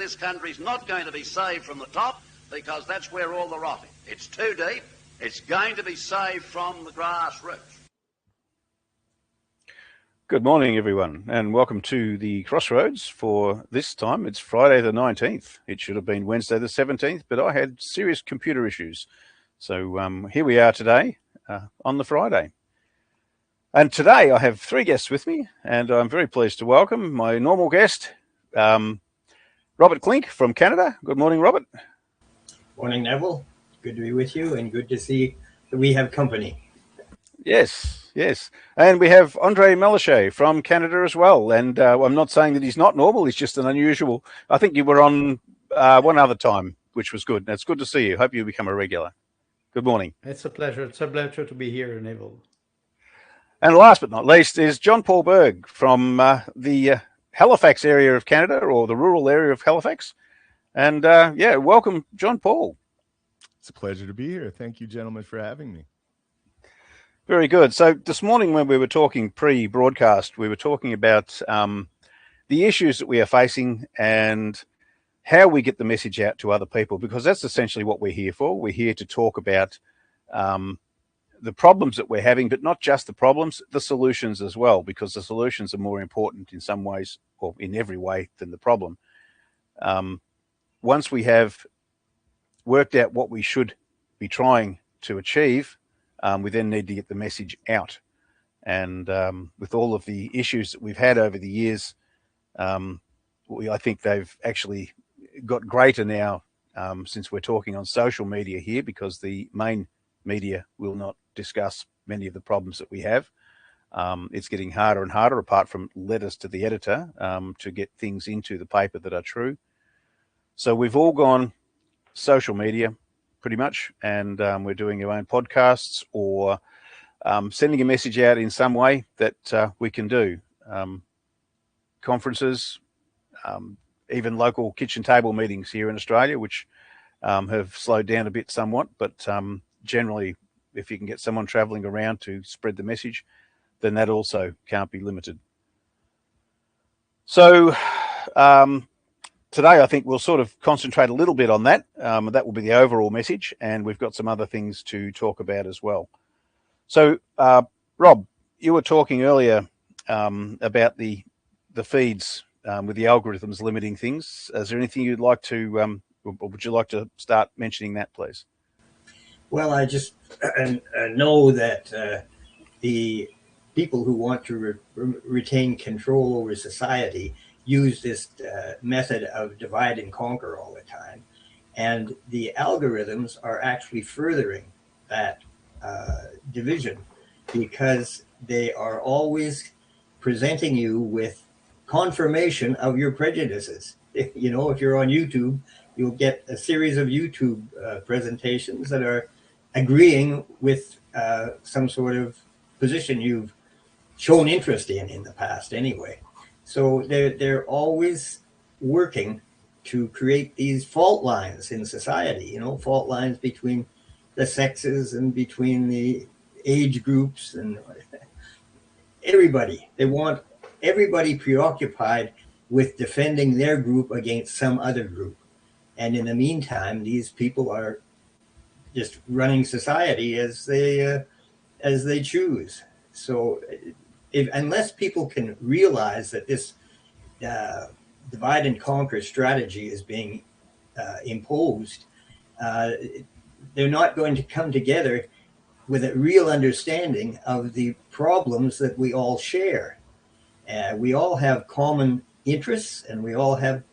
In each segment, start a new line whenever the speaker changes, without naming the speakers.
this country's not going to be saved from the top, because that's where all the rotting. It's too deep. It's going to be saved from the grassroots.
Good morning, everyone, and welcome to the Crossroads for this time. It's Friday the 19th. It should have been Wednesday the 17th, but I had serious computer issues. So here we are today on the Friday. And today I have three guests with me, and I'm very pleased to welcome my normal guest, Robert Klinck from Canada. Good morning, Robert.
Morning, Neville. Good to be with you, and good to see that we have company.
Yes, yes. And we have André Meloche from Canada as well. And I'm not saying that he's not normal. He's just an unusual. I think you were on one other time, which was good. It's good to see you. Hope you become a regular. Good morning.
It's a pleasure. It's a pleasure to be here, Neville.
And last but not least is John Paul Berg from the Halifax area of Canada, or the rural area of Halifax. And yeah, welcome, John Paul.
It's a pleasure to be here. Thank you, gentlemen, for having me.
Very good. So this morning when we were talking pre-broadcast, we were talking about the issues that we are facing and how we get the message out to other people, because that's essentially what we're here for. We're here to talk about the problems that we're having, but not just the problems, the solutions as well, because the solutions are more important in some ways, or in every way, than the problem. Once we have worked out what we should be trying to achieve, we then need to get the message out. And with all of the issues that we've had over the years, I think they've actually got greater now since we're talking on social media here, because the main media will not discuss many of the problems that we have. It's getting harder and harder, apart from letters to the editor, to get things into the paper that are true. So we've all gone social media pretty much, and we're doing our own podcasts or sending a message out in some way that we can do. Conferences, even local kitchen table meetings here in Australia, which have slowed down a bit somewhat, but generally, if you can get someone traveling around to spread the message, then that also can't be limited. So today, I think we'll sort of concentrate a little bit on that. That will be the overall message, and we've got some other things to talk about as well. So, Rob, you were talking earlier about the feeds with the algorithms limiting things. Is there anything you'd like to, or would you like to start mentioning that, please?
Well, I just know that the people who want to retain control over society use this method of divide and conquer all the time. And the algorithms are actually furthering that division, because they are always presenting you with confirmation of your prejudices. If you're on YouTube, you'll get a series of YouTube presentations that are agreeing with some sort of position you've shown interest in the past anyway. So they're always working to create these fault lines in society, fault lines between the sexes and between the age groups and everybody. They want everybody preoccupied with defending their group against some other group. And in the meantime, these people are just running society as they choose. So unless people can realize that this divide and conquer strategy is being imposed, they're not going to come together with a real understanding of the problems that we all share. We all have common interests, and we all have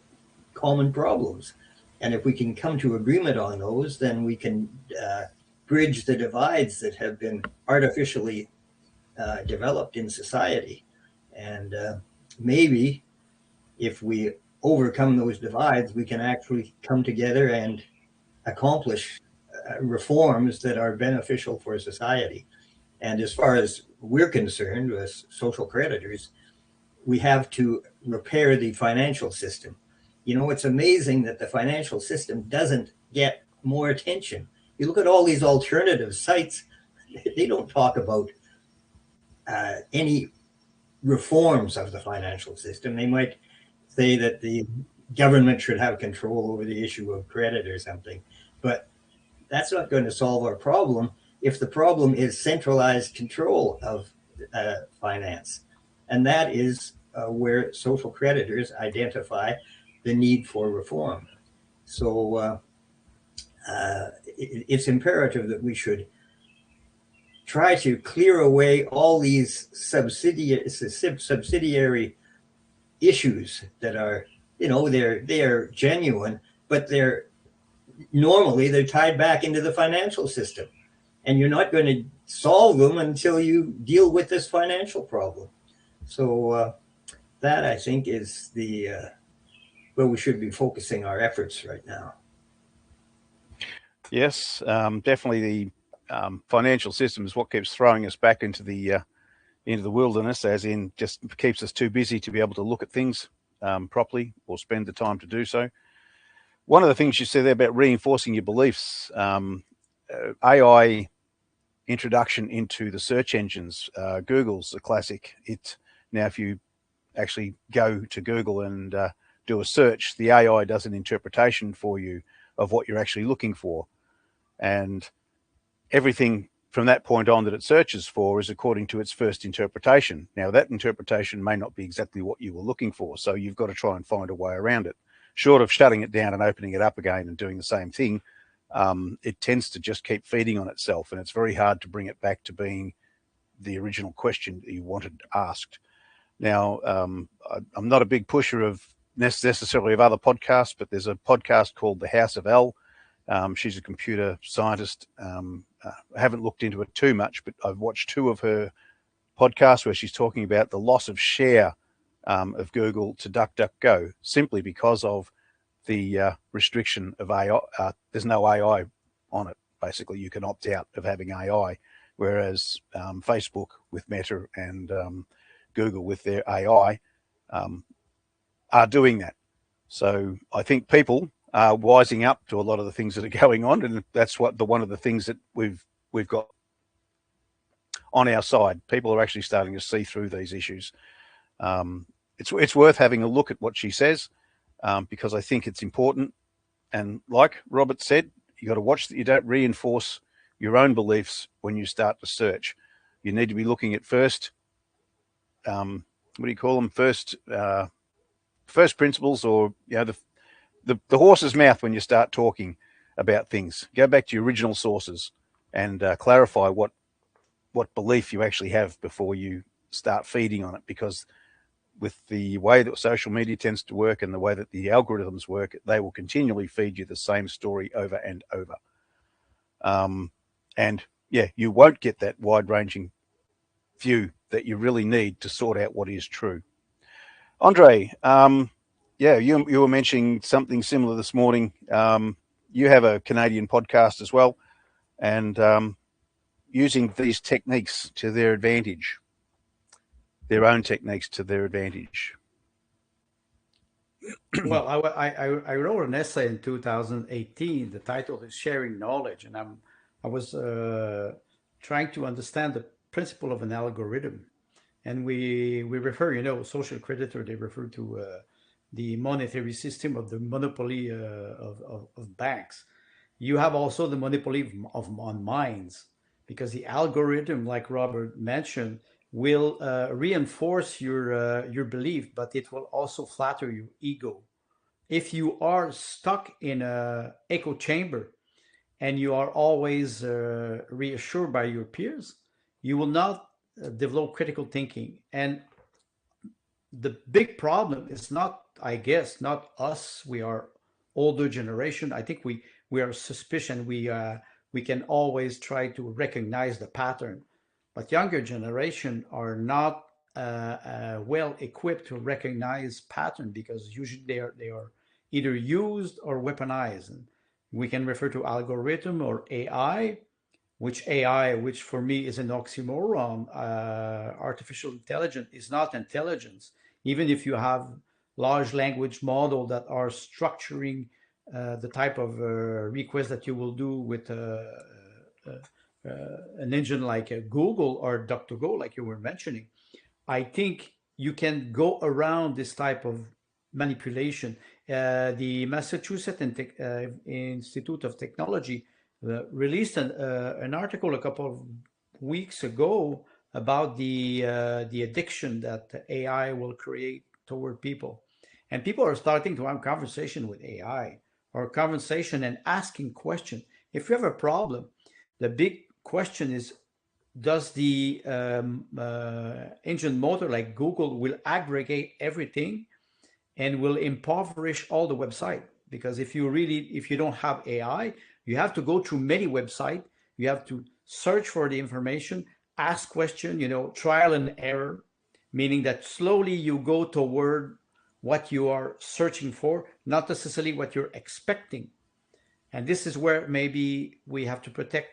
common problems. And if we can come to agreement on those, then we can bridge the divides that have been artificially developed in society. And maybe if we overcome those divides, we can actually come together and accomplish reforms that are beneficial for society. And as far as we're concerned, as social creditors, we have to repair the financial system. It's amazing that the financial system doesn't get more attention. You look at all these alternative sites, they don't talk about any reforms of the financial system. They might say that the government should have control over the issue of credit or something. But that's not going to solve our problem if the problem is centralized control of finance. And that is where social creditors identify the need for reform. So it's imperative that we should try to clear away all these subsidiary issues that are, they're genuine, but they're tied back into the financial system. And you're not going to solve them until you deal with this financial problem. So that, I think, is where we should be focusing our efforts right now.
Yes, definitely the financial system is what keeps throwing us back into the wilderness, as in just keeps us too busy to be able to look at things properly or spend the time to do so. One of the things you said there about reinforcing your beliefs, AI introduction into the search engines, Google's a classic. Now if you actually go to Google and do a search, the AI does an interpretation for you of what you're actually looking for. And everything from that point on that it searches for is according to its first interpretation. Now, that interpretation may not be exactly what you were looking for, so you've got to try and find a way around it. Short of shutting it down and opening it up again and doing the same thing, it tends to just keep feeding on itself, and it's very hard to bring it back to being the original question that you wanted asked. Now, I'm not a big pusher of necessarily of other podcasts, but there's a podcast called The House of L. She's a computer scientist. I haven't looked into it too much, but I've watched 2 of her podcasts where she's talking about the loss of share of Google to DuckDuckGo, simply because of the restriction of AI. There's no AI on it. Basically, you can opt out of having AI, whereas Facebook with Meta and Google with their AI are doing that. So I think people are wising up to a lot of the things that are going on, and that's one of the things that we've got on our side. People are actually starting to see through these issues. It's worth having a look at what she says, because I think it's important. And like Robert said, you got to watch that you don't reinforce your own beliefs when you start to search. You need to be looking at first, what do you call them? First principles, or the horse's mouth when you start talking about things. Go back to your original sources and clarify what belief you actually have before you start feeding on it, because with the way that social media tends to work and the way that the algorithms work, they will continually feed you the same story over and over. And yeah, you won't get that wide-ranging view that you really need to sort out what is true. André, yeah, you were mentioning something similar this morning. You have a Canadian podcast as well, and using these techniques to their advantage, their own techniques to their advantage.
Well, I wrote an essay in 2018. The title is Sharing Knowledge, and I was trying to understand the principle of an algorithm. And we refer, social creditor, they refer to the monetary system of the monopoly of banks. You have also the monopoly on minds, because the algorithm, like Robert mentioned, will reinforce your belief, but it will also flatter your ego. If you are stuck in a echo chamber and you are always reassured by your peers, you will not develop critical thinking. And the big problem is not, I guess, not us. We are older generation. I think we are suspicious. We can always try to recognize the pattern, but younger generation are not well equipped to recognize pattern, because usually they are either used or weaponized. And we can refer to algorithm or AI, which for me is an oxymoron. Artificial intelligence is not intelligence. Even if you have large language model that are structuring the type of request that you will do with an engine like Google or DuckDuckGo, like you were mentioning, I think you can go around this type of manipulation the Massachusetts Institute of Technology released an article a couple of weeks ago about the addiction that AI will create toward people. And people are starting to have conversation with AI, or conversation and asking questions. If you have a problem, the big question is, does the engine motor like Google will aggregate everything and will impoverish all the website? Because if you don't have AI, you have to go through many websites. You have to search for the information, ask question, trial and error, meaning that slowly you go toward what you are searching for, not necessarily what you're expecting. And this is where maybe we have to protect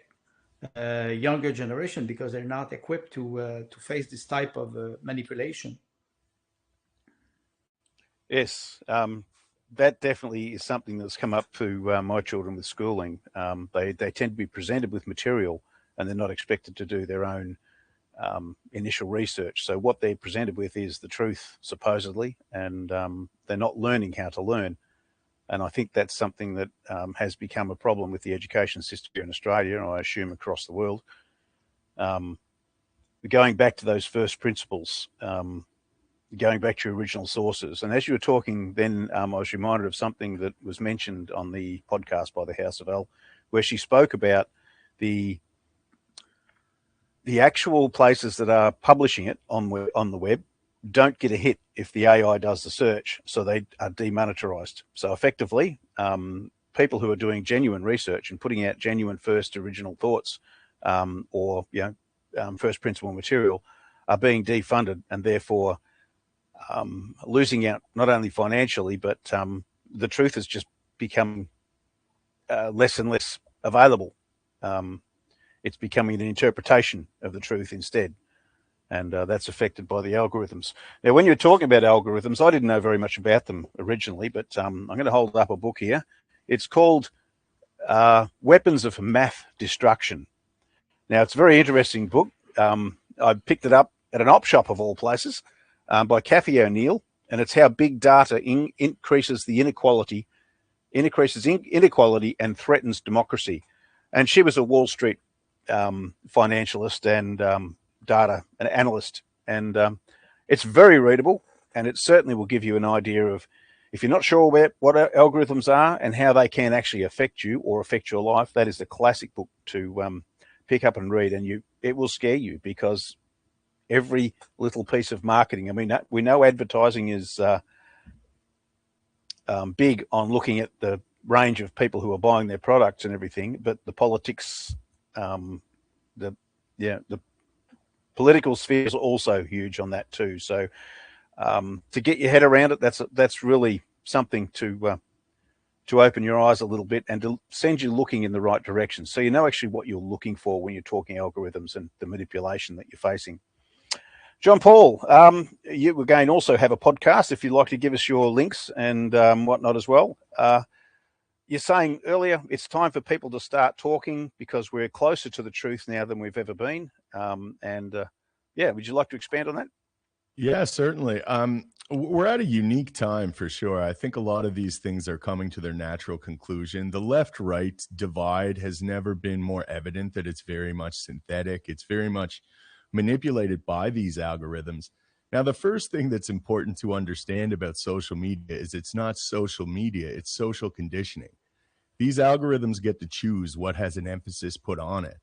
younger generation, because they're not equipped to face this type of manipulation.
Yes, that definitely is something that's come up to my children with schooling. They tend to be presented with material, and they're not expected to do their own initial research. So what they're presented with is the truth, supposedly, and they're not learning how to learn. And I think that's something that has become a problem with the education system here in Australia, and I assume across the world. Going back to those first principles, going back to your original sources. And as you were talking then, I was reminded of something that was mentioned on the podcast by the House of L, where she spoke about the actual places that are publishing it on the web don't get a hit if the AI does the search, so they are demonetized. So effectively, people who are doing genuine research and putting out genuine first original thoughts or first principle material are being defunded, and therefore losing out not only financially, but the truth has just become less and less available. It's becoming an interpretation of the truth instead. And that's affected by the algorithms. Now, when you're talking about algorithms, I didn't know very much about them originally, but I'm going to hold up a book here. It's called Weapons of Math Destruction. Now, it's a very interesting book. I picked it up at an op shop of all places by Kathy O'Neill, and it's how big data increases inequality and threatens democracy. And she was a Wall Street financialist and data an analyst, and it's very readable, and it certainly will give you an idea of, if you're not sure what algorithms are and how they can actually affect you or affect your life, that is the classic book to pick up and read. And it will scare you, because every little piece of marketing, I mean, we know advertising is big on looking at the range of people who are buying their products and everything, but the politics, the political sphere is also huge on that too. So to get your head around it, that's really something to open your eyes a little bit and to send you looking in the right direction, so you know actually what you're looking for when you're talking algorithms and the manipulation that you're facing. John Paul, you again also have a podcast, if you'd like to give us your links and whatnot as well. You're saying earlier it's time for people to start talking, because we're closer to the truth now than we've ever been. Would you like to expand on that?
Yeah, certainly. We're at a unique time for sure. I think a lot of these things are coming to their natural conclusion. The left-right divide has never been more evident, that it's very much synthetic. It's very much manipulated by these algorithms. Now, the first thing that's important to understand about social media is it's not social media, it's social conditioning. These algorithms get to choose what has an emphasis put on it.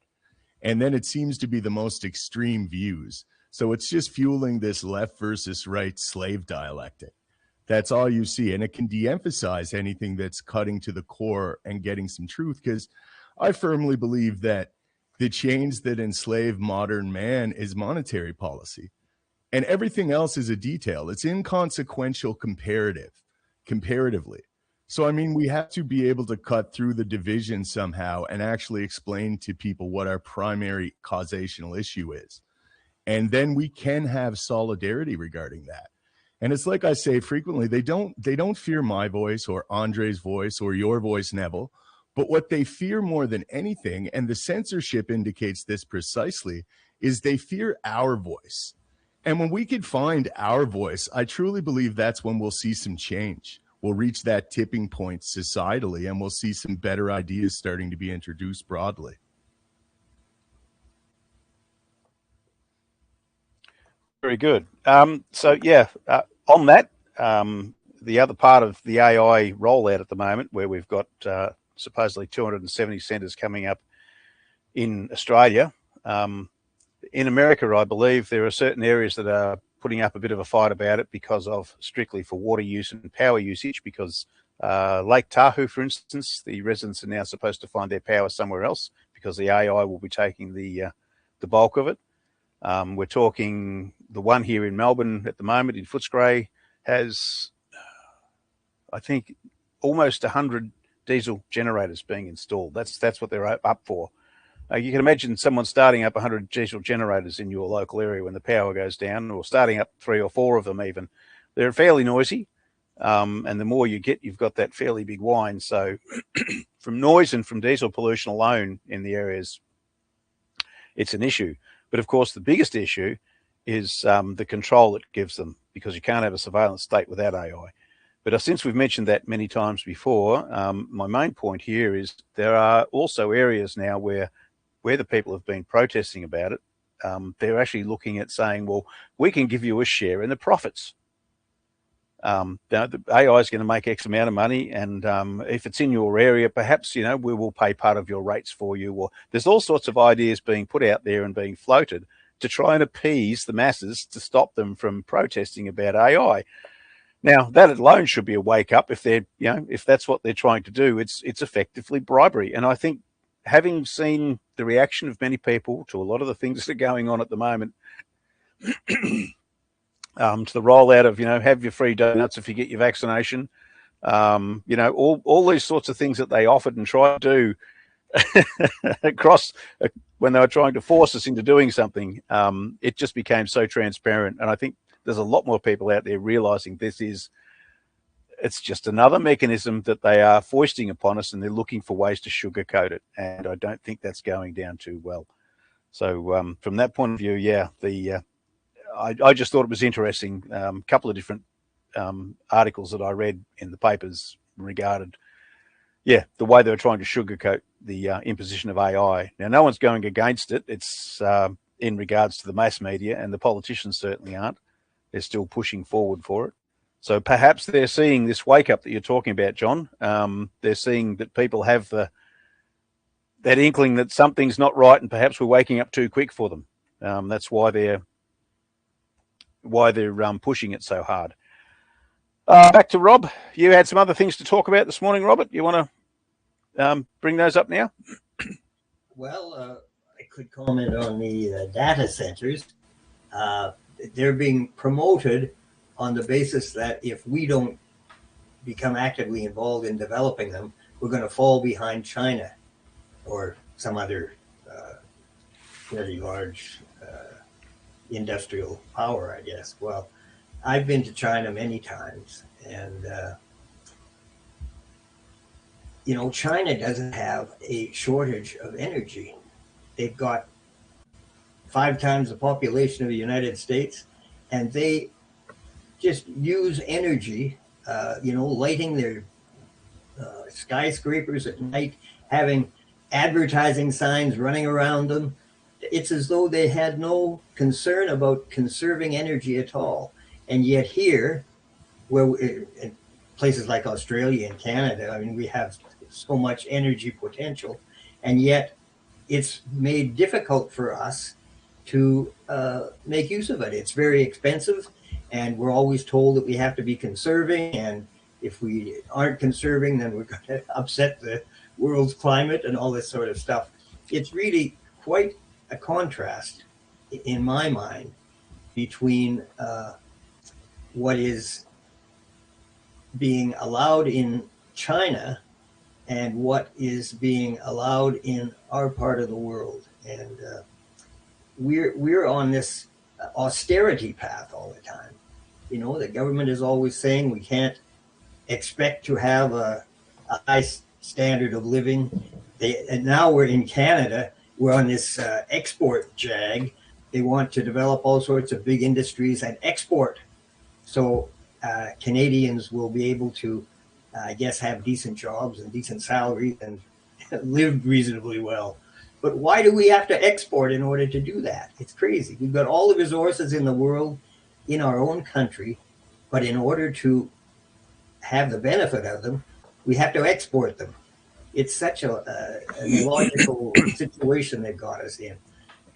And then it seems to be the most extreme views. So it's just fueling this left versus right slave dialectic. That's all you see. And it can de-emphasize anything that's cutting to the core and getting some truth, because I firmly believe that the chains that enslave modern man is monetary policy. And everything else is a detail. It's inconsequential comparatively. So, I mean, we have to be able to cut through the division somehow and actually explain to people what our primary causational issue is. And then we can have solidarity regarding that. And it's like I say frequently, they don't fear my voice or Andre's voice or your voice, Neville. But what they fear more than anything, and the censorship indicates this precisely, is they fear our voice. And when we can find our voice, I truly believe that's when we'll see some change. we'll reach that tipping point societally, and we'll see some better ideas starting to be introduced broadly.
Very good. So yeah, on that, the other part of the AI rollout at the moment, where we've got supposedly 270 centres coming up in Australia. In America, I believe there are certain areas that are putting up a bit of a fight about it because of strictly for water use and power usage, because Lake Tahoe, for instance, the residents are now supposed to find their power somewhere else because the AI will be taking the bulk of it. We're talking the one here in Melbourne at the moment in Footscray has, I think, almost 100 diesel generators being installed. That's what they're up for. You can imagine someone starting up 100 diesel generators in your local area when the power goes down, or starting up 3 or 4 of them even. They're fairly noisy, and the more you get, you've got that fairly big whine. So from noise and from diesel pollution alone in the areas, it's an issue. But of course, the biggest issue is the control it gives them, because you can't have a surveillance state without AI. But since we've mentioned that many times before, my main point here is there are also areas now where the people have been protesting about it. They're actually looking at saying, well, we can give you a share in the profits. The AI is going to make X amount of money, and if it's in your area, perhaps, we will pay part of your rates for you. Or there's all sorts of ideas being put out there and being floated to try and appease the masses to stop them from protesting about AI. Now, that alone should be a wake up. If they're, if that's what they're trying to do, it's effectively bribery. And I think, having seen the reaction of many people to a lot of the things that are going on at the moment, to the rollout of, have your free donuts if you get your vaccination, all these sorts of things that they offered and tried to do across when they were trying to force us into doing something, it just became so transparent. And I think there's a lot more people out there realizing it's just another mechanism that they are foisting upon us, and they're looking for ways to sugarcoat it. And I don't think that's going down too well. So from that point of view, yeah, I just thought it was interesting. A couple of different articles that I read in the papers regarded, the way they were trying to sugarcoat the imposition of AI. Now, no one's going against it. It's in regards to the mass media, and the politicians certainly aren't. They're still pushing forward for it. So perhaps they're seeing this wake up that you're talking about, John. They're seeing that people have that inkling that something's not right, and perhaps we're waking up too quick for them. That's why they're pushing it so hard. Back to Rob. You had some other things to talk about this morning, Robert. You want to bring those up now?
Well, I could comment on the data centers. They're being promoted on the basis that if we don't become actively involved in developing them, we're going to fall behind China or some other very large industrial power, I guess. Well, I've been to China many times, and China doesn't have a shortage of energy. They've got 5 times the population of the United States, and they just use energy, lighting their skyscrapers at night, having advertising signs running around them. It's as though they had no concern about conserving energy at all. And yet here, in places like Australia and Canada, we have so much energy potential, and yet it's made difficult for us to make use of it. It's very expensive, and we're always told that we have to be conserving, and if we aren't conserving, then we're going to upset the world's climate and all this sort of stuff. It's really quite a contrast, in my mind, between what is being allowed in China and what is being allowed in our part of the world. And we're on this austerity path all the time. The government is always saying we can't expect to have a high standard of living. And now we're in Canada, we're on this export jag. They want to develop all sorts of big industries and export. So Canadians will be able to I guess, have decent jobs and decent salaries and live reasonably well. But why do we have to export in order to do that? It's crazy. We've got all the resources in the world in our own country, but in order to have the benefit of them, we have to export them. It's such an illogical situation they've got us in.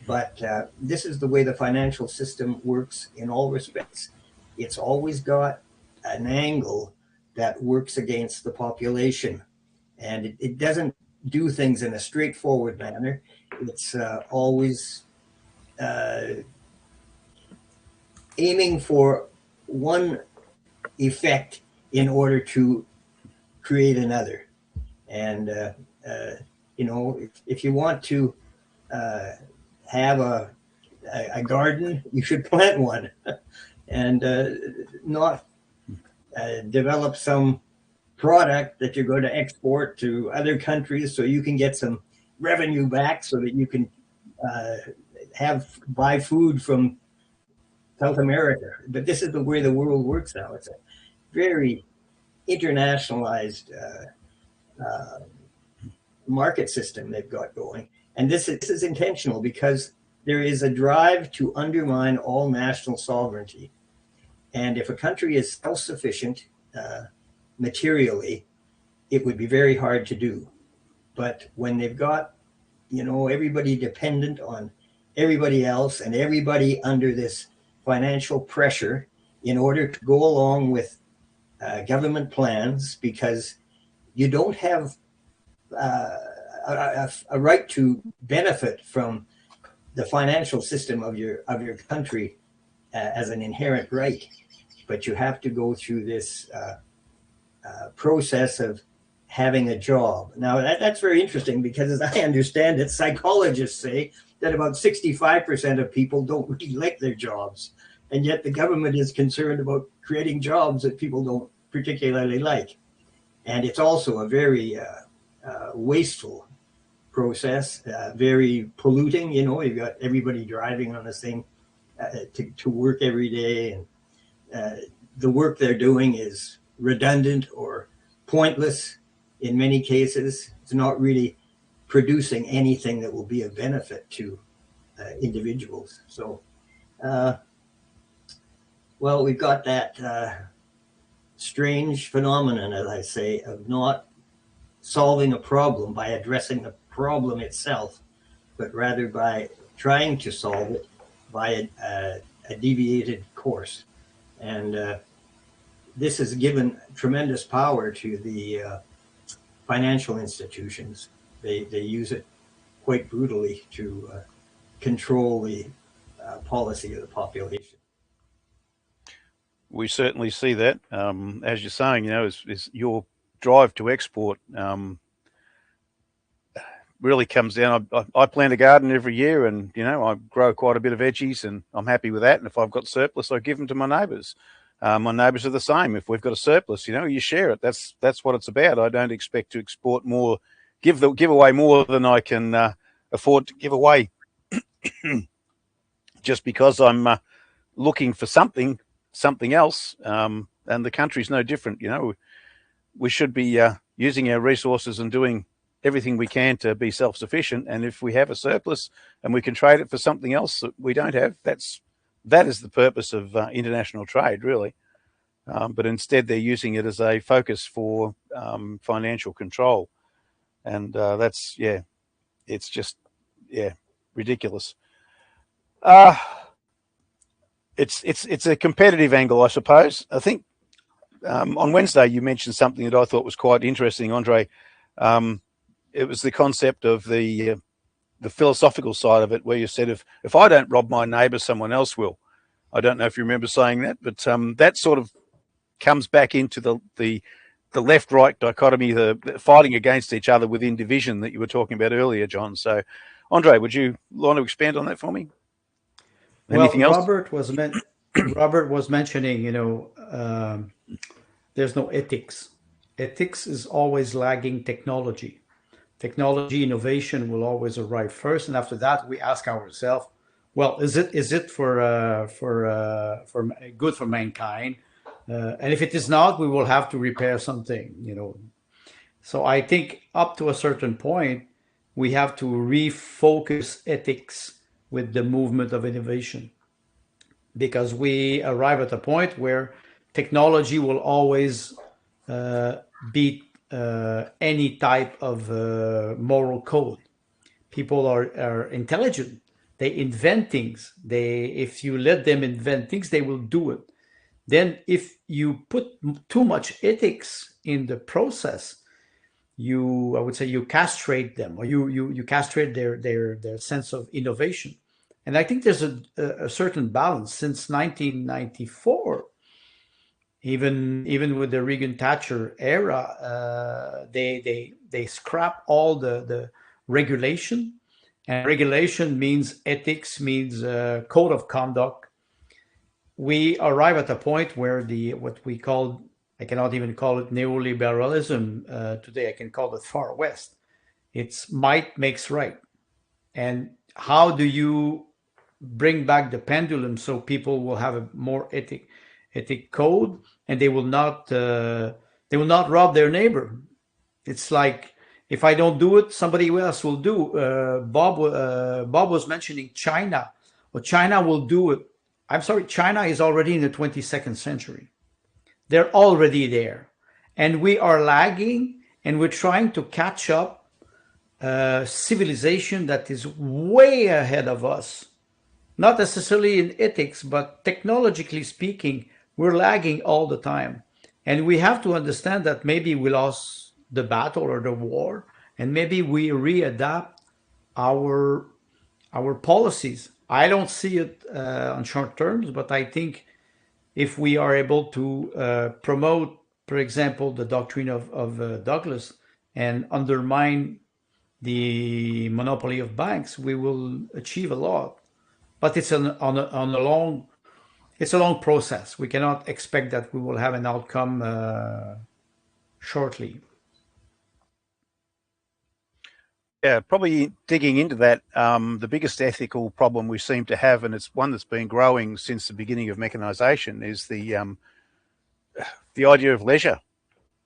But this is the way the financial system works in all respects. It's always got an angle that works against the population. And it doesn't do things in a straightforward manner. It's always aiming for one effect in order to create another. And, you know, if you want to have a garden, you should plant one and not develop some product that you're going to export to other countries so you can get some revenue back so that you can buy food from South America. But this is the way the world works now. It's a very internationalized market system they've got going. And this is intentional because there is a drive to undermine all national sovereignty. And if a country is self-sufficient materially, it would be very hard to do. But when they've got, you know, everybody dependent on everybody else and everybody under this financial pressure in order to go along with government plans, because you don't have a right to benefit from the financial system of your country as an inherent right, but you have to go through this process of having a job. Now that's very interesting because, as I understand it, psychologists say that about 65% of people don't really like their jobs, and yet the government is concerned about creating jobs that people don't particularly like. And it's also a very wasteful process, very polluting. You know, you've got everybody driving on the same to work every day, and the work they're doing is redundant or pointless in many cases. It's not really producing anything that will be of benefit to individuals. So, well, we've got that strange phenomenon, as I say, of not solving a problem by addressing the problem itself, but rather by trying to solve it by a deviated course. And this has given tremendous power to the financial institutions. They use it quite brutally to control the policy of the population.
We certainly see that. As you're saying, you know, is your drive to export really comes down. I plant a garden every year, and you know, I grow quite a bit of veggies, and I'm happy with that. And if I've got surplus, I give them to my neighbours. My neighbours are the same. If we've got a surplus, you know, you share it. That's what it's about. I don't expect to export more, give away more than I can afford to give away, just because I'm looking for something else. And the country's no different. You know, we should be using our resources and doing everything we can to be self-sufficient. And if we have a surplus and we can trade it for something else that we don't have, that is the purpose of international trade, really. But instead, they're using it as a focus for financial control, and it's just ridiculous. It's a competitive angle, I suppose. I think on Wednesday you mentioned something that I thought was quite interesting, André. It was the concept of the philosophical side of it, where you said, if I don't rob my neighbour, someone else will. I don't know if you remember saying that, but that sort of comes back into the left-right dichotomy, the fighting against each other within division that you were talking about earlier, John. So, André, would you want to expand on that for me? Anything else?
Robert was mentioning, you know, there's no ethics. Ethics is always lagging technology. Technology innovation will always arrive first, and after that, we ask ourselves, well, is it for good for mankind? And if it is not, we will have to repair something, you know. So I think up to a certain point, we have to refocus ethics with the movement of innovation, because we arrive at a point where technology will always beat any type of moral code. People are intelligent. They invent things. If you let them invent things, they will do it. Then if you put too much ethics in the process, I would say you castrate them, or you castrate their sense of innovation. And I think there's a certain balance since 1994, even with the Reagan Thatcher era, they scrap all the regulation, and regulation means ethics, means code of conduct. We arrive at a point where what we call, I cannot even call it neoliberalism today, I can call it Far West. It's might makes right. And how do you bring back the pendulum so people will have a more ethic code, and they will not rob their neighbor? It's like, if I don't do it, somebody else will do. Bob was mentioning China. Well, China will do it. I'm sorry, China is already in the 22nd century. They're already there. And we are lagging, and we're trying to catch up civilization that is way ahead of us. Not necessarily in ethics, but technologically speaking, we're lagging all the time. And we have to understand that maybe we lost the battle or the war, and maybe we readapt our policies. I don't see it on short terms, but I think if we are able to promote, for example, the doctrine of Douglas, and undermine the monopoly of banks, we will achieve a lot. But it's a long process. We cannot expect that we will have an outcome shortly.
Yeah, probably digging into that, the biggest ethical problem we seem to have, and it's one that's been growing since the beginning of mechanisation, is the idea of leisure,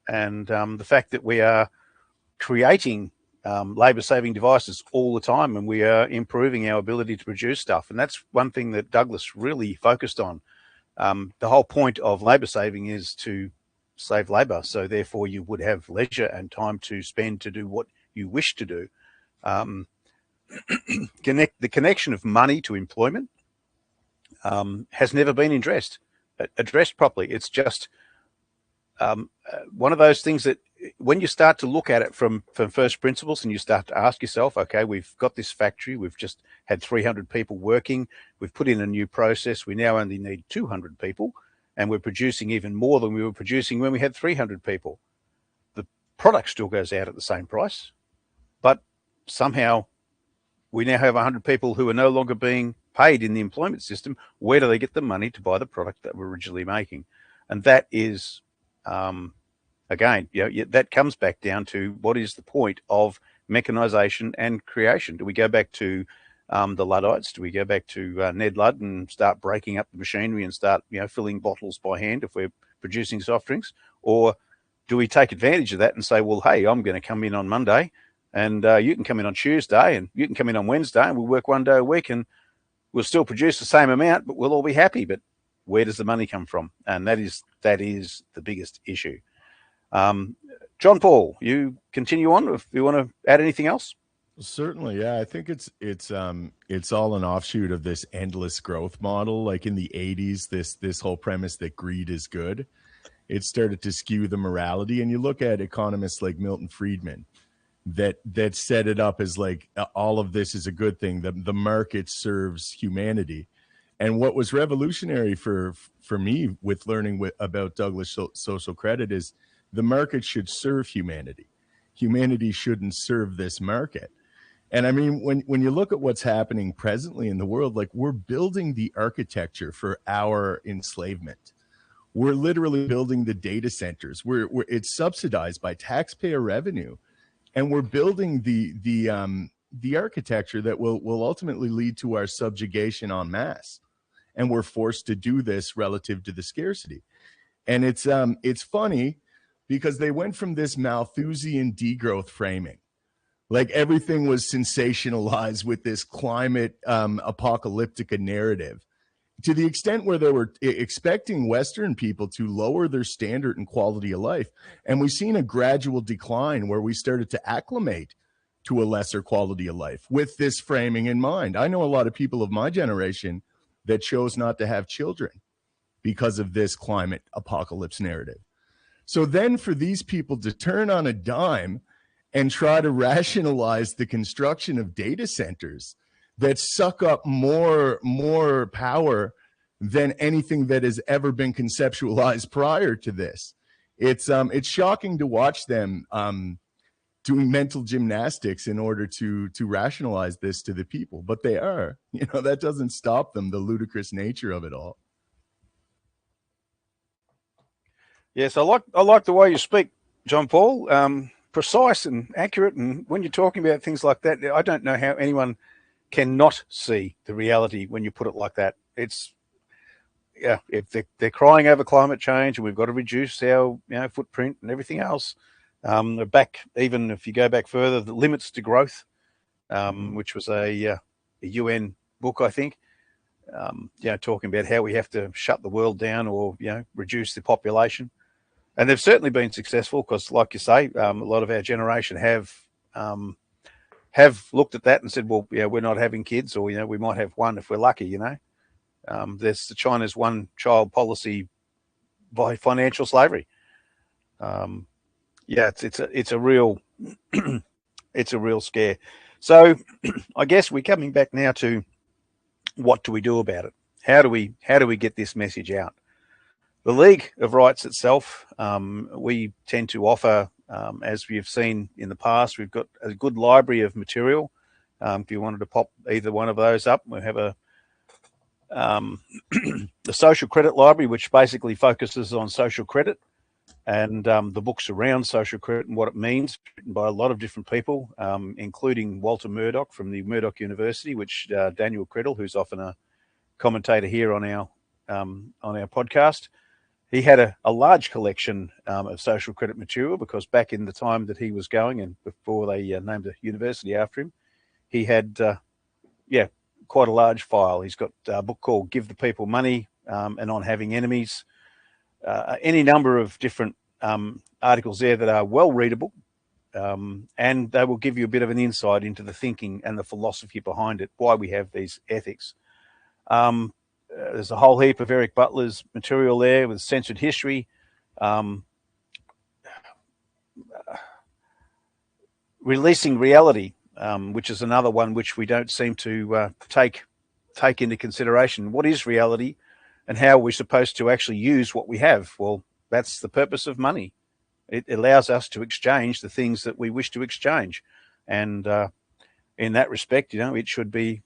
and the fact that we are creating labour-saving devices all the time, and we are improving our ability to produce stuff. And that's one thing that Douglas really focused on. The whole point of labour-saving is to save labour, so therefore you would have leisure and time to spend to do what you wish to do. The connection of money to employment has never been addressed properly. It's just one of those things that when you start to look at it from first principles, and you start to ask yourself, okay, we've got this factory, we've just had 300 people working, we've put in a new process, we now only need 200 people, and we're producing even more than we were producing when we had 300 people. The product still goes out at the same price, but somehow we now have 100 people who are no longer being paid in the employment system. Where do they get the money to buy the product that we're originally making? And that is, again, that comes back down to what is the point of mechanisation and creation? Do we go back to the Luddites? Do we go back to Ned Ludd and start breaking up the machinery and start filling bottles by hand if we're producing soft drinks? Or do we take advantage of that and say, well, hey, I'm going to come in on Monday, and you can come in on Tuesday, and you can come in on Wednesday, and we'll work one day a week, and we'll still produce the same amount, but we'll all be happy. But where does the money come from? And that is the biggest issue. John Paul, you continue on if you want to add anything else.
Certainly, yeah. I think it's all an offshoot of this endless growth model. Like in the 80s, this whole premise that greed is good, it started to skew the morality. And you look at economists like Milton Friedman that set it up as like all of this is a good thing. The market serves humanity. And what was revolutionary for me with learning about Douglas social credit is the market should serve humanity. Humanity shouldn't serve this market. And I mean, when you look at what's happening presently in the world, like we're building the architecture for our enslavement. We're literally building the data centers. It's subsidized by taxpayer revenue. And we're building the architecture that will ultimately lead to our subjugation en masse. And we're forced to do this relative to the scarcity. And it's funny because they went from this Malthusian degrowth framing, like everything was sensationalized with this climate apocalyptica narrative, to the extent where they were expecting Western people to lower their standard and quality of life. And we've seen a gradual decline where we started to acclimate to a lesser quality of life with this framing in mind. I know a lot of people of my generation that chose not to have children because of this climate apocalypse narrative. So then for these people to turn on a dime and try to rationalize the construction of data centers that suck up more power than anything that has ever been conceptualized prior to this. It's shocking to watch them doing mental gymnastics in order to rationalize this to the people, but they are. You know, that doesn't stop them, the ludicrous nature of it all.
Yes, I like the way you speak, John Paul. Precise and accurate, and when you're talking about things like that, I don't know how anyone cannot see the reality when you put it like that. It's, yeah, if they're crying over climate change and we've got to reduce our footprint and everything else. Back, even if you go back further, the limits to growth, which was a UN book, I think. Talking about how we have to shut the world down or reduce the population. And they've certainly been successful because, like you say, a lot of our generation have looked at that and said, well, we're not having kids, or we might have one if we're lucky. There's the China's one-child policy by financial slavery. It's a real it's a real scare. So I guess we're coming back now to what do we do about it? How do we get this message out? The League of Rights itself, we tend to offer, as we've seen in the past, we've got a good library of material. If you wanted to pop either one of those up, we have the Social Credit Library, which basically focuses on social credit and the books around social credit and what it means, written by a lot of different people, including Walter Murdoch from the Murdoch University, which Daniel Criddle, who's often a commentator here on our podcast, he had a large collection of social credit material, because back in the time that he was going and before they named a university after him, he had, quite a large file. He's got a book called Give the People Money and On Having Enemies, any number of different articles there that are well readable, and they will give you a bit of an insight into the thinking and the philosophy behind it, why we have these ethics. There's a whole heap of Eric Butler's material there with censored history, releasing reality, which is another one which we don't seem to take into consideration. What is reality, and how are we supposed to actually use what we have? Well, that's the purpose of money. It allows us to exchange the things that we wish to exchange, and in that respect, it should be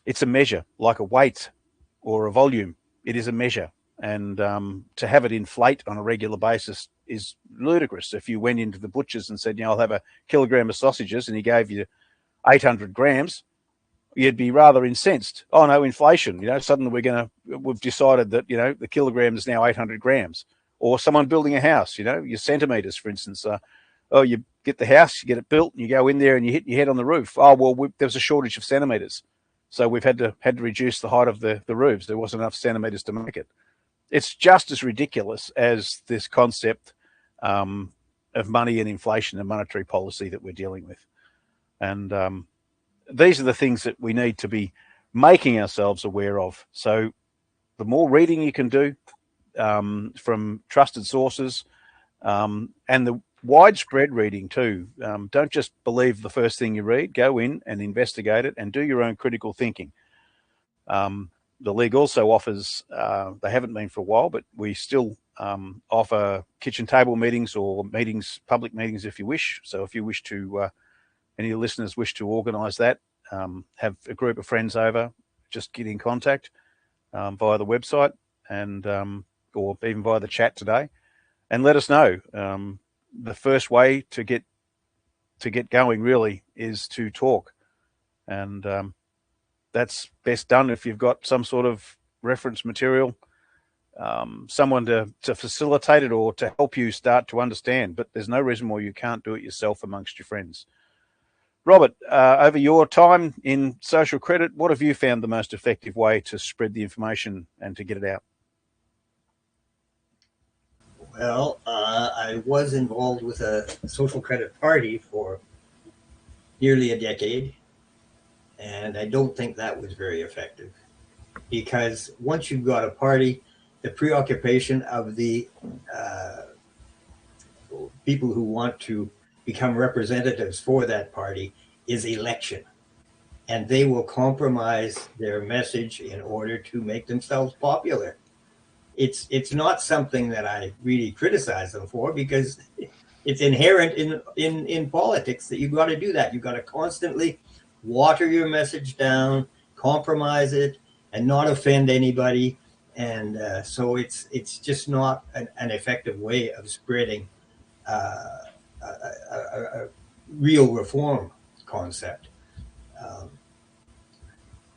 it's a measure, like a weight or a volume. It is a measure. And to have it inflate on a regular basis is ludicrous. If you went into the butcher's and said, I'll have a kilogram of sausages, and he gave you 800 grams, you'd be rather incensed. Oh no, inflation, suddenly we've decided that, the kilogram is now 800 grams. Or someone building a house, your centimeters, for instance. You get the house, you get it built, and you go in there and you hit your head on the roof. Oh, well, there was a shortage of centimeters. So we've had to reduce the height of the roofs. There wasn't enough centimeters to make it. It's just as ridiculous as this concept of money and inflation and monetary policy that we're dealing with. And these are the things that we need to be making ourselves aware of. So the more reading you can do from trusted sources, and the widespread reading too. Don't just believe the first thing you read. Go in and investigate it and do your own critical thinking. The League also offers, they haven't been for a while, but we still offer kitchen table meetings, or meetings, public meetings if you wish. So if you wish to, any of the listeners wish to organise that, have a group of friends over, just get in contact via the website and or even via the chat today, and let us know. The first way to get going really is to talk, and that's best done if you've got some sort of reference material someone to facilitate it or to help you start to understand. But there's no reason why you can't do it yourself amongst your friends. Robert, over your time in social credit, what have you found the most effective way to spread the information and to get it out?
Well, I was involved with a social credit party for nearly a decade, and I don't think that was very effective, because once you've got a party, the preoccupation of the people who want to become representatives for that party is election, and they will compromise their message in order to make themselves popular. It's not something that I really criticize them for, because it's inherent in politics that you've got to do that. You've got to constantly water your message down, compromise it, and not offend anybody. And so it's just not an effective way of spreading a real reform concept.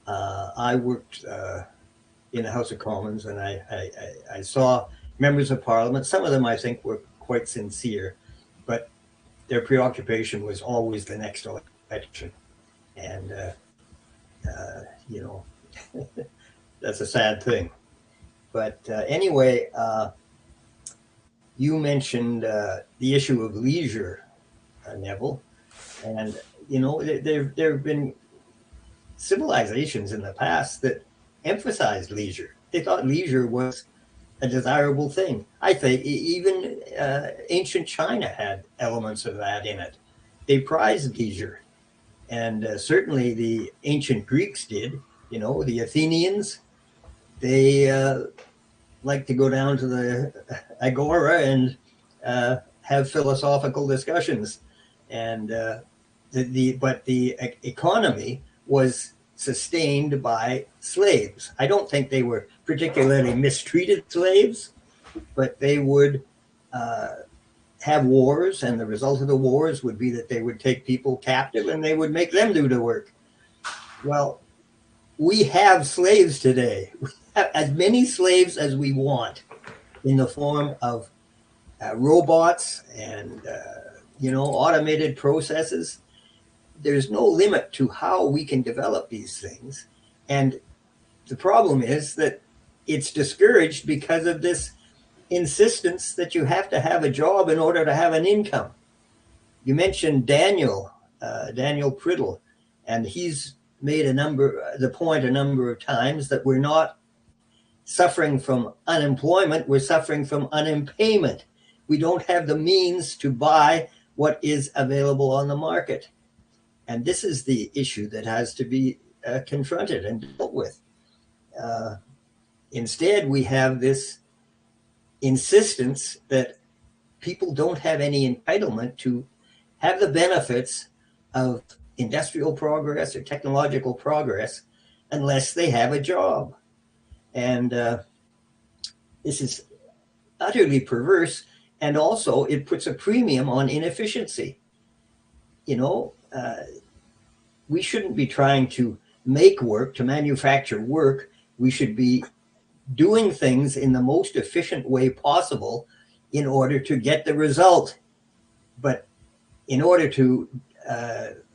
I worked in the House of Commons, and I saw members of Parliament. Some of them, I think, were quite sincere, but their preoccupation was always the next election. And, you know, that's a sad thing. But anyway, you mentioned the issue of leisure, Neville. And, you know, there have been civilizations in the past that emphasized leisure. They thought leisure was a desirable thing. I think even ancient China had elements of that in it. They prized leisure. And certainly the ancient Greeks did. You know, the Athenians, they like to go down to the agora and have philosophical discussions. And but the economy was sustained by slaves. I don't think they were particularly mistreated slaves, but they would have wars, and the result of the wars would be that they would take people captive and they would make them do the work. Well, we have slaves today. We have as many slaves as we want in the form of robots and you know, automated processes. There's no limit to how we can develop these things. And the problem is that it's discouraged because of this insistence that you have to have a job in order to have an income. You mentioned Daniel Priddle, and he's made the point a number of times that we're not suffering from unemployment, we're suffering from unimpayment. We don't have the means to buy what is available on the market. And this is the issue that has to be confronted and dealt with. Instead, we have this insistence that people don't have any entitlement to have the benefits of industrial progress or technological progress unless they have a job. And this is utterly perverse. And also, it puts a premium on inefficiency. You know, we shouldn't be trying to make work, to manufacture work. We should be doing things in the most efficient way possible in order to get the result. But in order to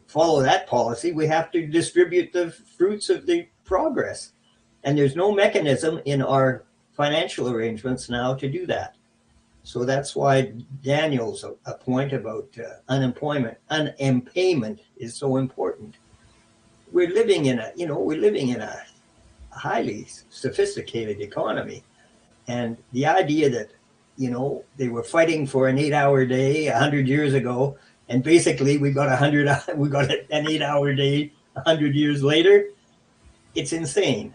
follow that policy, we have to distribute the fruits of the progress. And there's no mechanism in our financial arrangements now to do that. So that's why Daniel's point about unimpayment is so important. We're living in a highly sophisticated economy, and the idea that, you know, they were fighting for an 8-hour day 100 years ago, and basically we got an 8-hour day 100 years later, it's insane.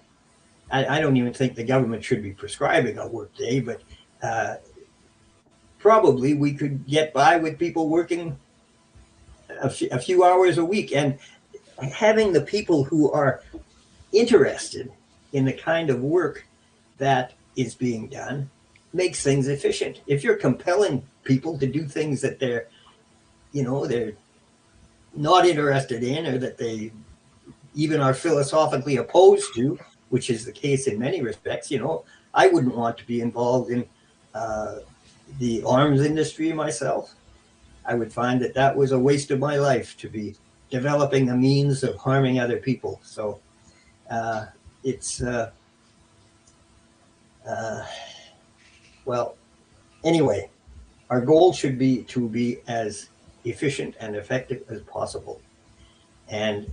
I don't even think the government should be prescribing a work day, but probably we could get by with people working a few hours a week, and having the people who are interested in the kind of work that is being done makes things efficient. If you're compelling people to do things that they're not interested in, or that they even are philosophically opposed to, which is the case in many respects. You know, I wouldn't want to be involved in the arms industry myself. I would find that that was a waste of my life to be developing a means of harming other people. So it's, well, anyway, our goal should be to be as efficient and effective as possible. And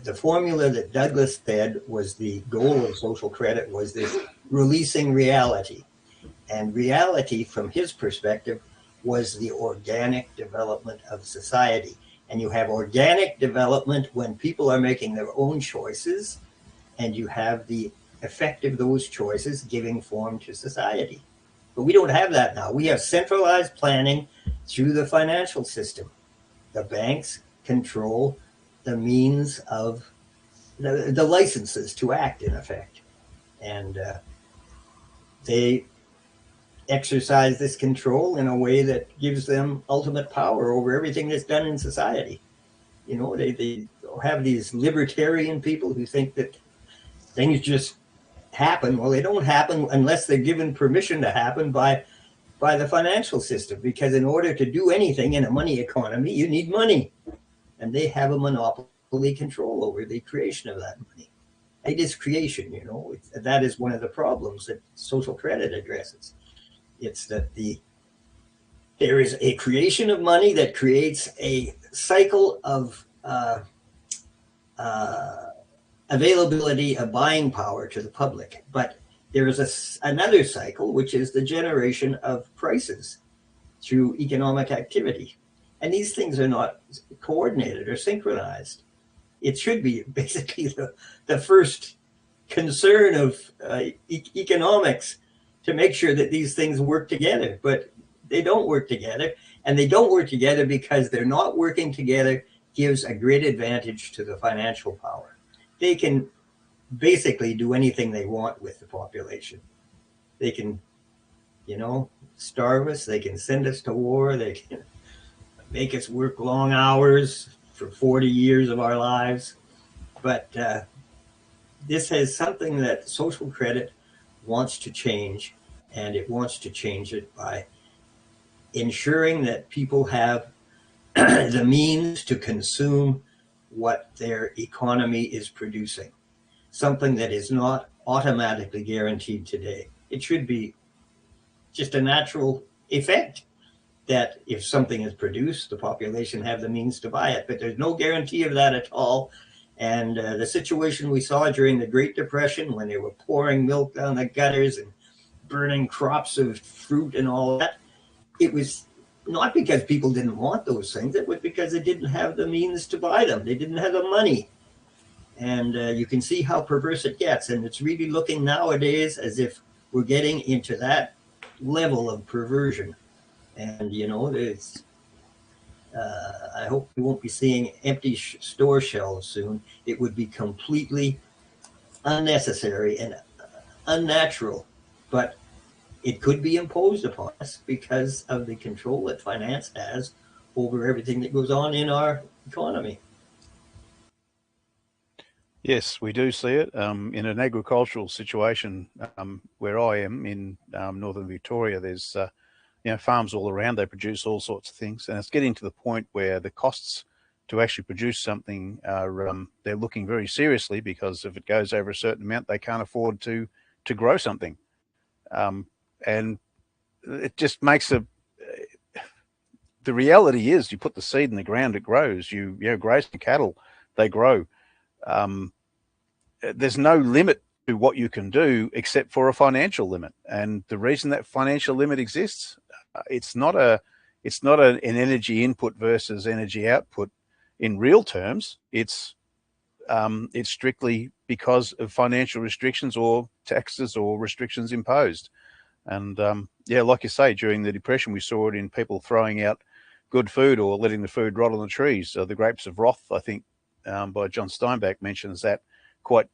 the formula that Douglas said was the goal of social credit was this releasing reality. And reality, from his perspective, was the organic development of society. And you have organic development when people are making their own choices, and you have the effect of those choices giving form to society. But we don't have that now. We have centralized planning through the financial system. The banks control the means of the licenses to act, in effect. And they exercise this control in a way that gives them ultimate power over everything that's done in society. You know, they have these libertarian people who think that things just happen. Well, they don't happen unless they're given permission to happen by the financial system, because in order to do anything in a money economy, you need money. And they have a monopoly control over the creation of that money. It is creation, you know. That is one of the problems that social credit addresses. It's that there is a creation of money that creates a cycle of availability of buying power to the public. But there is another cycle, which is the generation of prices through economic activity. And these things are not coordinated or synchronized. It should be basically the first concern of economics, to make sure that these things work together. But they don't work together. And they don't work together because they're not working together gives a great advantage to the financial power. They can basically do anything they want with the population. They can, you know, starve us. They can send us to war. They can make us work long hours for 40 years of our lives. But this is something that social credit wants to change, and it wants to change it by ensuring that people have the means to consume what their economy is producing, something that is not automatically guaranteed today. It should be just a natural effect that if something is produced, the population have the means to buy it. But there's no guarantee of that at all. And the situation we saw during the Great Depression, when they were pouring milk down the gutters and burning crops of fruit and all that, it was not because people didn't want those things. It was because they didn't have the means to buy them. They didn't have the money. And you can see how perverse it gets. And it's really looking nowadays as if we're getting into that level of perversion. And, you know, there's, I hope we won't be seeing empty store shelves soon. It would be completely unnecessary and unnatural, but it could be imposed upon us because of the control that finance has over everything that goes on in our economy.
Yes, we do see it in an agricultural situation where I am in northern Victoria. There's you know, farms all around. They produce all sorts of things, and it's getting to the point where the costs to actually produce something are they're looking very seriously, because if it goes over a certain amount, they can't afford to grow something, and it just makes the reality is you put the seed in the ground, it grows. You know, graze the cattle, they grow. There's no limit to what you can do except for a financial limit, and the reason that financial limit exists, it's not an energy input versus energy output in real terms. It's strictly because of financial restrictions or taxes or restrictions imposed. And yeah, like you say, during the Depression, we saw it in people throwing out good food or letting the food rot on the trees. The Grapes of Wrath, I think, by John Steinbeck, mentions that quite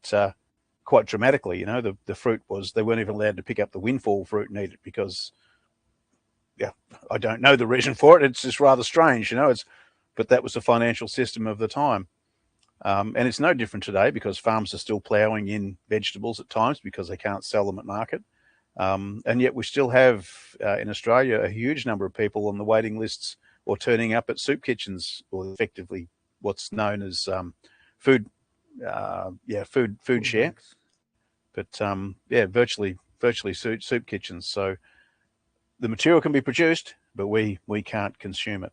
dramatically. You know, the fruit was, they weren't even allowed to pick up the windfall fruit and eat it because, yeah, I don't know the reason for it. It's just rather strange, you know. But that was the financial system of the time. And it's no different today because farms are still ploughing in vegetables at times because they can't sell them at market. And yet we still have in Australia a huge number of people on the waiting lists or turning up at soup kitchens, or effectively what's known as food share. But virtually soup kitchens. So the material can be produced, but we can't consume it.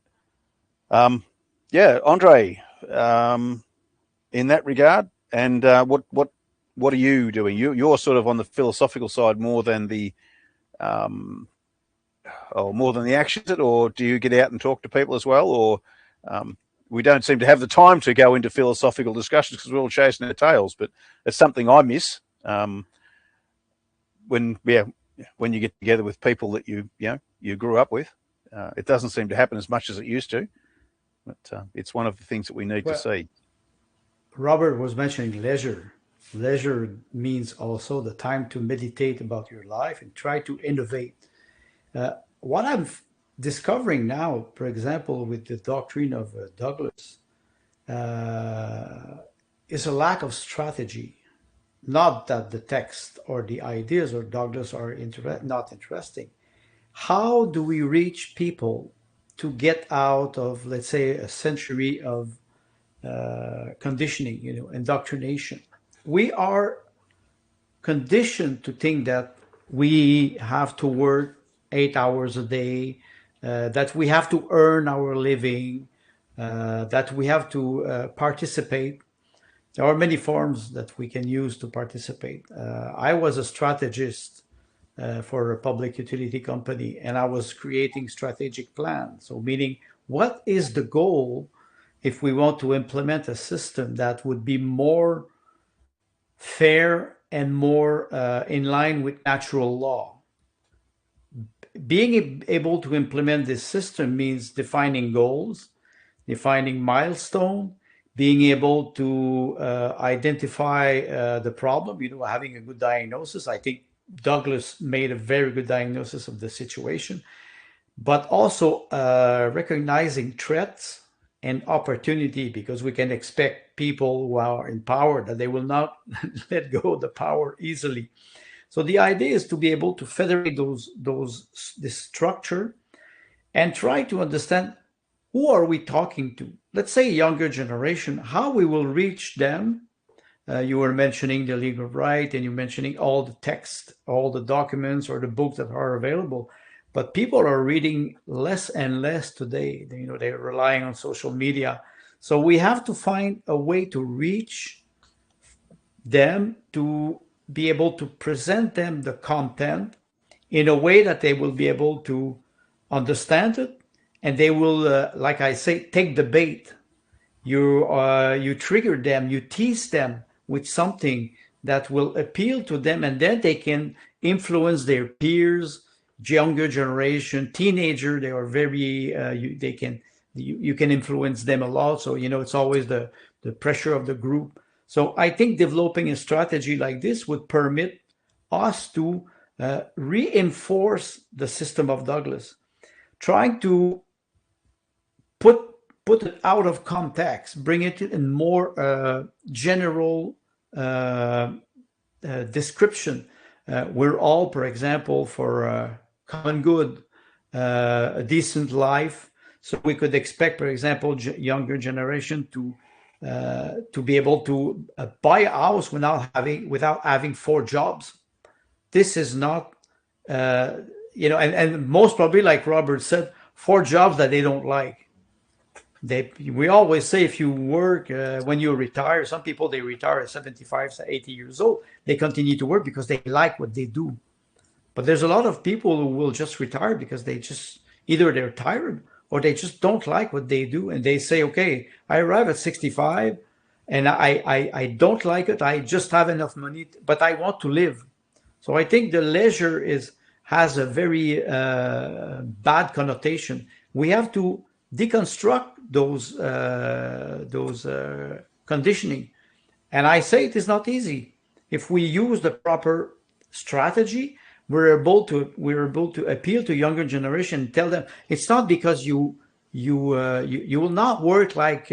André, in that regard, and what are you doing? You're sort of on the philosophical side more than the actions, or do you get out and talk to people as well? Or we don't seem to have the time to go into philosophical discussions because we're all chasing our tails. But it's something I miss when you get together with people that you grew up with. It doesn't seem to happen as much as it used to. But it's one of the things that we need to see.
Robert was mentioning leisure. Leisure means also the time to meditate about your life and try to innovate. What I'm discovering now, for example, with the doctrine of Douglas, is a lack of strategy. Not that the text or the ideas of Douglas are not interesting. How do we reach people to get out of, let's say, a century of conditioning, indoctrination? We are conditioned to think that we have to work 8 hours a day, that we have to earn our living, that we have to participate. There are many forms that we can use to participate. I was a strategist for a public utility company, and I was creating strategic plans. So meaning, what is the goal if we want to implement a system that would be more fair and more in line with natural law? Being able to implement this system means defining goals, defining milestones, being able to identify the problem, having a good diagnosis. I think Douglas made a very good diagnosis of the situation, but also recognizing threats and opportunity, because we can expect people who are in power that they will not let go of the power easily. So the idea is to be able to federate this structure and try to understand, who are we talking to? Let's say younger generation, how we will reach them. You were mentioning the legal right, and you're mentioning all the text, all the documents or the books that are available. But people are reading less and less today. They're relying on social media. So we have to find a way to reach them, to be able to present them the content in a way that they will be able to understand it, and they will, like I say, take the bait. You trigger them, you tease them with something that will appeal to them, and then they can influence their peers, younger generation, teenager. They are very you can influence them a lot. So it's always the pressure of the group. So I think developing a strategy like this would permit us to reinforce the system of Douglas, trying to put it out of context, bring it in more general description. We're all, for example, for common good, a decent life. So we could expect, for example, younger generation to be able to buy a house without having 4 jobs. This is not, and most probably, like Robert said, 4 jobs that they don't like. We always say, if you work when you retire, some people, they retire at 75, 80 years old. They continue to work because they like what they do. But there's a lot of people who will just retire because they just, either they're tired or they just don't like what they do. And they say, okay, I arrive at 65 and I don't like it. I just have enough money, but I want to live. So I think the leisure has a very bad connotation. We have to deconstruct those conditioning. And I say it is not easy. If we use the proper strategy, we're able to appeal to younger generation and tell them it's not because you will not work like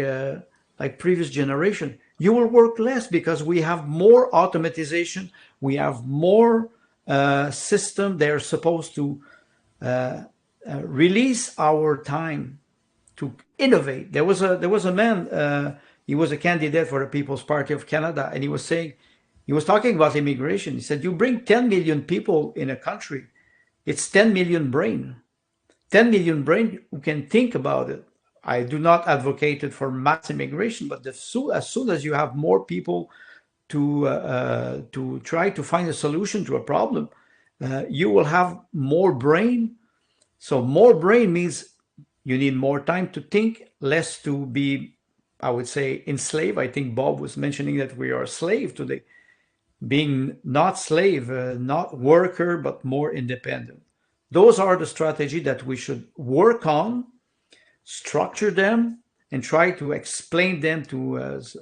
previous generation. you will work less because we have more automatization. We have more system. They're supposed to release our time to innovate. There was a man. He was a candidate for the People's Party of Canada, and he was talking about immigration. He said, "You bring 10 million people in a country, it's 10 million brain, 10 million brain who can think about it." I do not advocate it for mass immigration, but as soon as you have more people to try to find a solution to a problem, you will have more brain. So more brain means you need more time to think, less to be, I would say, enslaved. I think Bob was mentioning that we are a slave today, being not slave, not worker, but more independent. Those are the strategy that we should work on, structure them, and try to explain them to as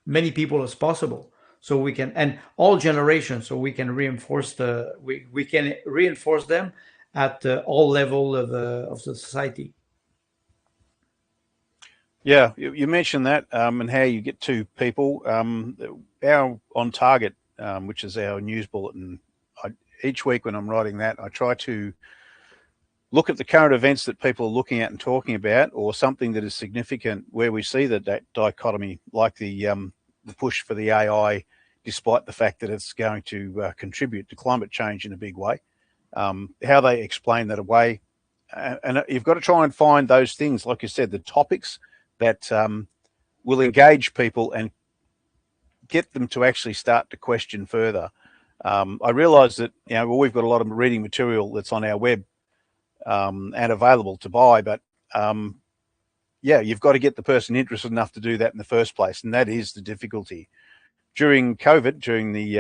many people as possible, so we can, and all generations, so we can reinforce we can reinforce them at all level of the society.
Yeah, you mentioned that, and how you get to people. Our On Target, which is our news bulletin, each week when I'm writing that, I try to look at the current events that people are looking at and talking about, or something that is significant where we see that dichotomy, like the push for the AI, despite the fact that it's going to contribute to climate change in a big way. How they explain that away. And you've got to try and find those things, like you said, the topics that will engage people and get them to actually start to question further. I realise that we've got a lot of reading material that's on our web and available to buy, but you've got to get the person interested enough to do that in the first place, and that is the difficulty. During COVID, during the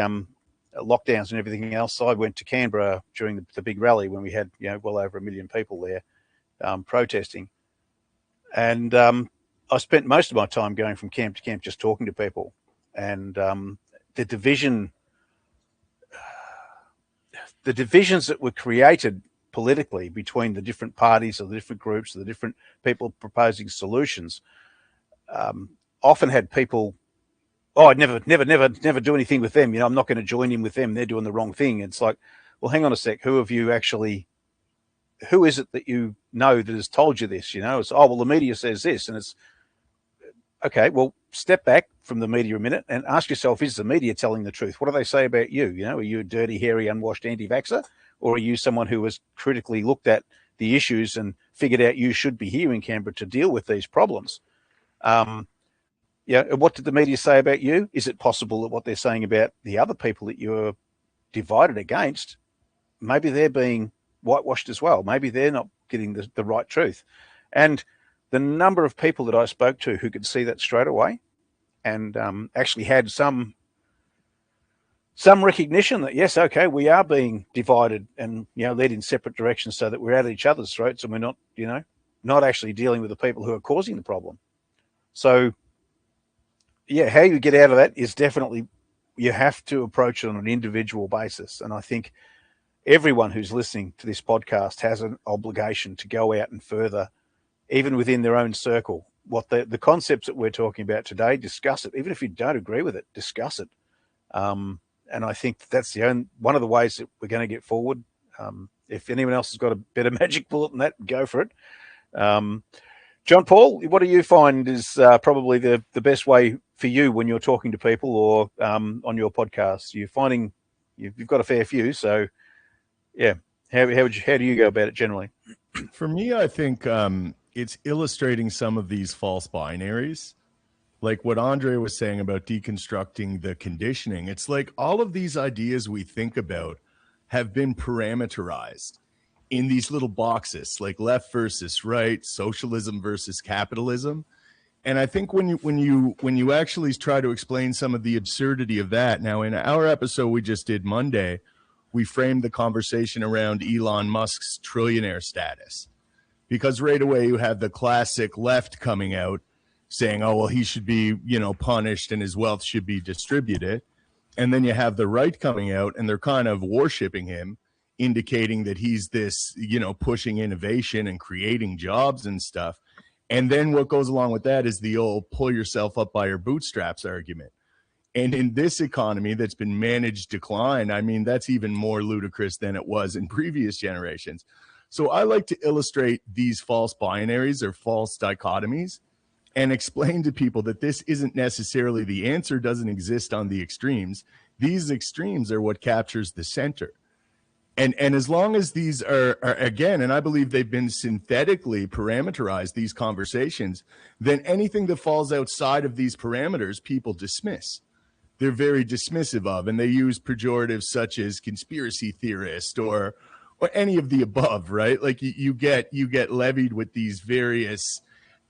lockdowns and everything else, I went to Canberra during the big rally when we had well over 1 million people there protesting, and I spent most of my time going from camp to camp just talking to people, and the divisions that were created politically between the different parties or the different groups or the different people proposing solutions often had people, "Oh, I'd never do anything with them. I'm not going to join in with them. They're doing the wrong thing." It's like, well, hang on a sec. Who is it that you know that has told you this? It's, oh, well, the media says this, and it's okay. Well, step back from the media a minute and ask yourself, is the media telling the truth? What do they say about you? Are you a dirty, hairy, unwashed anti-vaxxer? Or are you someone who has critically looked at the issues and figured out you should be here in Canberra to deal with these problems? What did the media say about you? Is it possible that what they're saying about the other people that you're divided against, maybe they're being whitewashed as well? Maybe they're not getting the right truth. And the number of people that I spoke to who could see that straight away and actually had some recognition that, yes, okay, we are being divided and, led in separate directions so that we're at each other's throats and we're not, not actually dealing with the people who are causing the problem. So, how you get out of that is definitely, you have to approach it on an individual basis. And I think everyone who's listening to this podcast has an obligation to go out and further, even within their own circle, what the concepts that we're talking about today, discuss it. Even if you don't agree with it, discuss it. And I think that's one of the ways that we're going to get forward. If anyone else has got a better magic bullet than that, go for it. John Paul, what do you find is probably the best way for you when you're talking to people or on your podcast? You're finding you've got a fair few, so how do you go about it generally?
For me, I think it's illustrating some of these false binaries. Like what André was saying about deconstructing the conditioning. It's like all of these ideas we think about have been parameterized in these little boxes, like left versus right, socialism versus capitalism. And I think when you actually try to explain some of the absurdity of that, now in our episode we just did Monday, we framed the conversation around Elon Musk's trillionaire status, because right away you have the classic left coming out saying, oh, well, he should be, punished and his wealth should be distributed. And then you have the right coming out and they're kind of worshiping him, indicating that he's this, pushing innovation and creating jobs and stuff. And then what goes along with that is the old pull yourself up by your bootstraps argument. And in this economy that's been managed decline, I mean, that's even more ludicrous than it was in previous generations. So I like to illustrate these false binaries or false dichotomies and explain to people that this isn't necessarily the answer, doesn't exist on the extremes. These extremes are what captures the center. And as long as these are again, and I believe they've been synthetically parameterized, these conversations, then anything that falls outside of these parameters, people dismiss. They're very dismissive of, and they use pejoratives such as conspiracy theorist or any of the above, right? Like you get levied with these various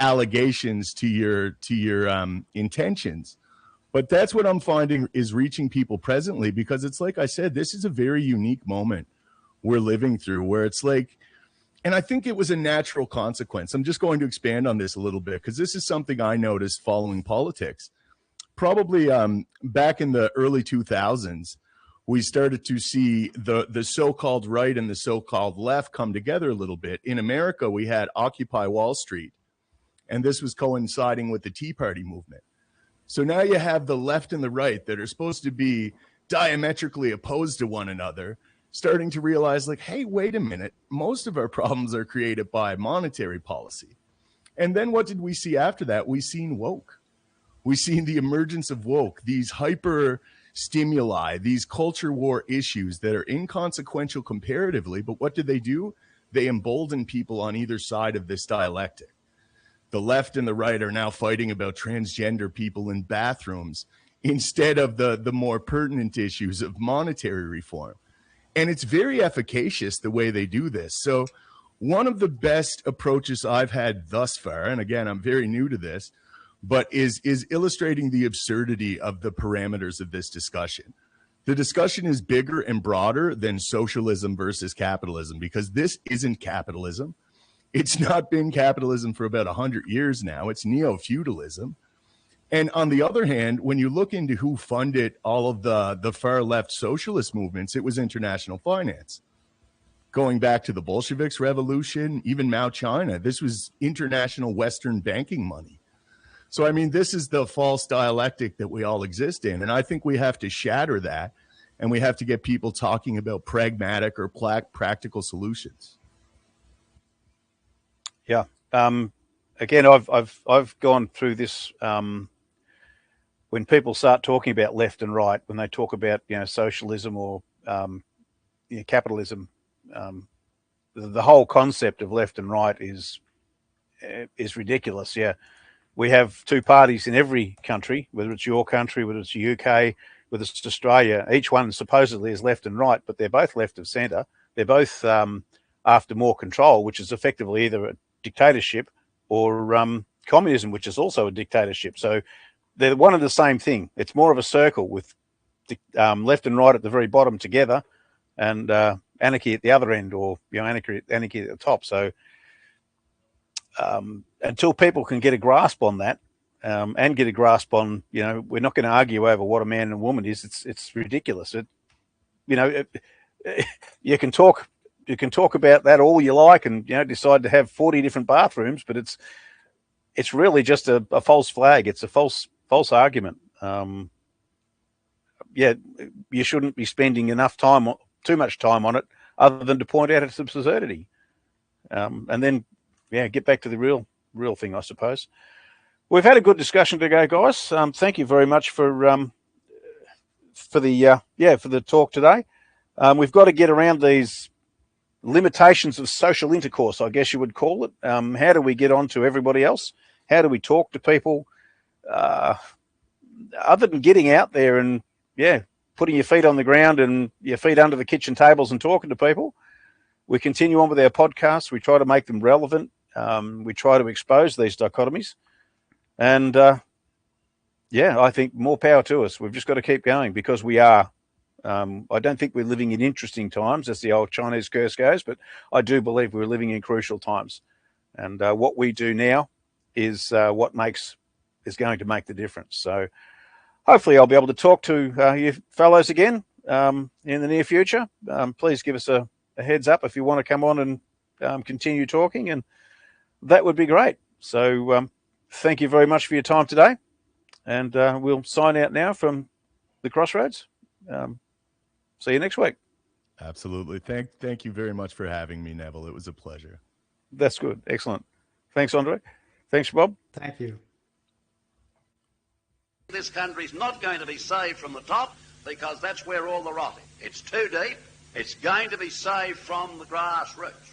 allegations to your intentions. But that's what I'm finding is reaching people presently, because it's like I said, this is a very unique moment we're living through where it's like, and I think it was a natural consequence. I'm just going to expand on this a little bit because this is something I noticed following politics. Probably back in the early 2000s, we started to see the so-called right and the so-called left come together a little bit. In America, we had Occupy Wall Street, and this was coinciding with the Tea Party movement. So now you have the left and the right that are supposed to be diametrically opposed to one another, starting to realize like, hey, wait a minute, most of our problems are created by monetary policy. And then what did we see after that? We seen woke. We seen the emergence of woke, these hyper stimuli, these culture war issues that are inconsequential comparatively, but what do? They embolden people on either side of this dialectic. The left and the right are now fighting about transgender people in bathrooms instead of the more pertinent issues of monetary reform. And it's very efficacious the way they do this. So one of the best approaches I've had thus far, and again, I'm very new to this, but is illustrating the absurdity of the parameters of this discussion. The discussion is bigger and broader than socialism versus capitalism, because this isn't capitalism. It's not been capitalism for about 100 years now. It's neo-feudalism. And on the other hand, when you look into who funded all of the far left socialist movements, it was international finance. Going back to the Bolsheviks revolution, even Mao China, this was international Western banking money. So, I mean, this is the false dialectic that we all exist in. And I think we have to shatter that, and we have to get people talking about pragmatic or practical solutions.
Yeah. Again, I've gone through this. When people start talking about left and right, when they talk about socialism or capitalism, the whole concept of left and right is ridiculous. Yeah. We have two parties in every country, whether it's your country, whether it's the UK, whether it's Australia. Each one supposedly is left and right, but they're both left of centre. They're both after more control, which is effectively either a dictatorship or communism, which is also a dictatorship. So they're one and the same thing. It's more of a circle with left and right at the very bottom together, and anarchy at the other end, or anarchy at the top. So until people can get a grasp on that, and get a grasp on, we're not going to argue over what a man and a woman is. It's ridiculous. You can talk about that all you like, and decide to have 40 different bathrooms, but it's really just a false flag. It's a false argument. You shouldn't be spending too much time on it, other than to point out its absurdity, and then get back to the real thing, I suppose. We've had a good discussion today, guys. Thank you very much for the talk today. We've got to get around these limitations of social intercourse, I guess you would call it. How do we get on to everybody else? How do we talk to people? Other than getting out there and putting your feet on the ground and your feet under the kitchen tables and talking to people, we continue on with our podcasts. We try to make them relevant. We try to expose these dichotomies, and I think more power to us. We've just got to keep going, because we are. I don't think we're living in interesting times, as the old Chinese curse goes, but I do believe we're living in crucial times. And what we do now is what is going to make the difference. So hopefully I'll be able to talk to you fellows again in the near future. Please give us a heads up if you want to come on and continue talking, and that would be great. So thank you very much for your time today. And we'll sign out now from the Crossroads. See you next week.
Absolutely. Thank you very much for having me, Neville. It was a pleasure.
That's good. Excellent. Thanks, André. Thanks, Bob.
Thank you.
This country's not going to be saved from the top because that's where all the rotting. It's too deep. It's going to be saved from the grassroots.